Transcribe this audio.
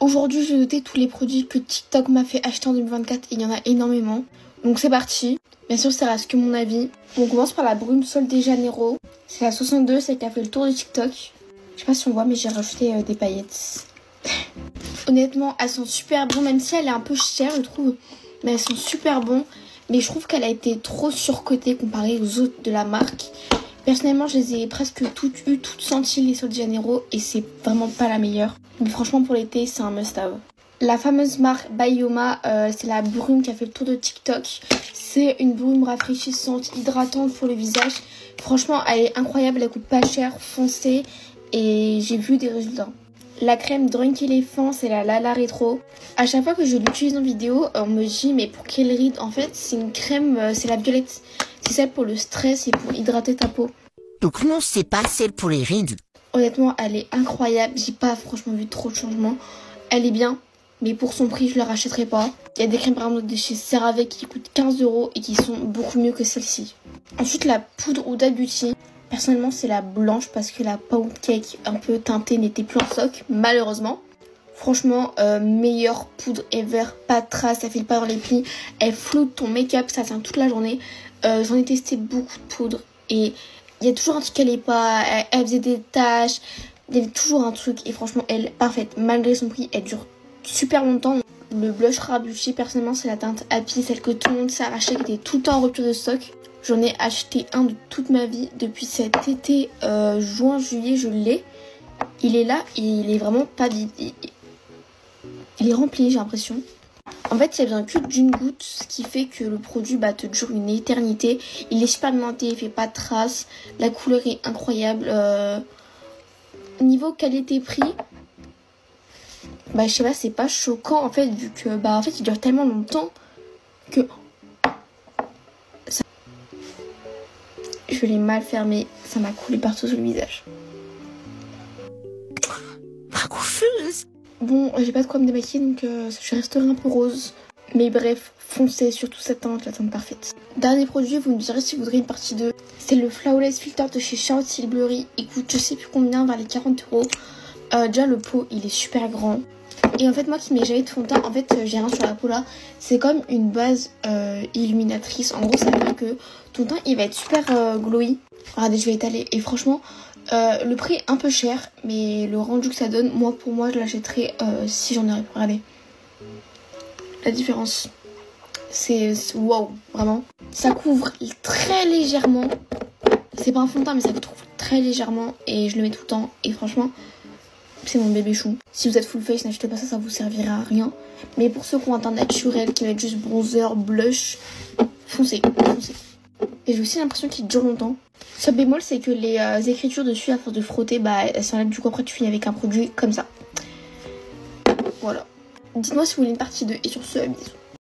Aujourd'hui, je vais noter tous les produits que TikTok m'a fait acheter en 2024 et il y en a énormément. Donc c'est parti. Bien sûr, ça reste que mon avis. On commence par la brume Sol de Janeiro. C'est la 62, celle qui a fait le tour de TikTok. Je sais pas si on voit, mais j'ai rajouté des paillettes. Honnêtement, elles sont super bonnes, même si elle est un peu chère, je trouve. Mais elles sont super bonnes. Mais je trouve qu'elle a été trop surcotée comparée aux autres de la marque. Personnellement, je les ai presque toutes eues, toutes senties les Sol de Janeiro. Et c'est vraiment pas la meilleure. Mais franchement, pour l'été, c'est un must-have. La fameuse marque Bayoma, c'est la brume qui a fait le tour de TikTok. C'est une brume rafraîchissante, hydratante pour le visage. Franchement, elle est incroyable, elle coûte pas cher, foncée. Et j'ai vu des résultats. La crème Drunk Elephant, c'est la Lala Retro. À chaque fois que je l'utilise en vidéo, on me dit mais pour quelle ride? En fait, c'est une crème, c'est la violette. C'est celle pour le stress et pour hydrater ta peau. Donc non, c'est pas celle pour les rides. Honnêtement, elle est incroyable. J'ai pas franchement vu trop de changements. Elle est bien, mais pour son prix, je la rachèterai pas. Il y a des crèmes par exemple de chez CeraVe qui coûtent 15 € et qui sont beaucoup mieux que celle-ci. Ensuite, la poudre Huda Beauty. Personnellement, c'est la blanche parce que la pound cake un peu teintée n'était plus en stock, malheureusement. Franchement, meilleure poudre ever, pas de traces, ça file pas dans les plis. Elle floute ton make-up, ça tient toute la journée. J'en ai testé beaucoup de poudres et il y a toujours un truc qu'elle est pas, elle faisait des taches, il y avait toujours un truc et franchement, elle est parfaite. Malgré son prix, elle dure super longtemps. Le blush Rare Beauty, personnellement, c'est la teinte Happy, celle que tout le monde s'est arraché, qui était tout le temps en rupture de stock. J'en ai acheté un de toute ma vie depuis cet été, juin-juillet, je l'ai. Il est là et il est vraiment pas vide. Il est rempli, j'ai l'impression. En fait, il y a besoin que d'une goutte, ce qui fait que le produit te dure une éternité. Il est super alimenté, il fait pas de traces. La couleur est incroyable. Niveau qualité-prix, je sais pas, c'est pas choquant en fait, vu que en fait, il dure tellement longtemps que... Je l'ai mal fermé, ça m'a coulé partout sur le visage. Confuse. Bon, j'ai pas de quoi me démaquiller, donc je resterai un peu rose. Mais bref, foncez, surtout cette teinte, la teinte parfaite. Dernier produit, vous me direz si vous voudrez une partie 2. C'est le Flawless Filter de chez Charlotte Tilbury. Il coûte je sais plus combien, vers les 40 €. Déjà le pot, il est super grand. Et en fait, moi qui mets jamais de fond de teint, en fait, j'ai rien sur la peau là. C'est comme une base illuminatrice. En gros, ça veut dire que ton teint, il va être super glowy. Regardez, je vais étaler. Et franchement, le prix est un peu cher, mais le rendu que ça donne, pour moi, je l'achèterais si j'en aurais. Regardez. La différence. C'est waouh, vraiment. Ça couvre très légèrement. C'est pas un fond de teint, mais ça couvre très légèrement. Et je le mets tout le temps. Et franchement... c'est mon bébé chou. Si vous êtes full face, n'achetez pas ça, ça vous servira à rien. Mais pour ceux qui ont un teint naturel, qui mettent juste bronzer, blush, foncez, foncez. Et j'ai aussi l'impression qu'il dure longtemps. Seul bémol, c'est que les écritures dessus, à force de frotter, elles s'enlèvent. Du coup, après, tu finis avec un produit comme ça. Voilà. Dites-moi si vous voulez une partie 2. Et sur ce, bisous.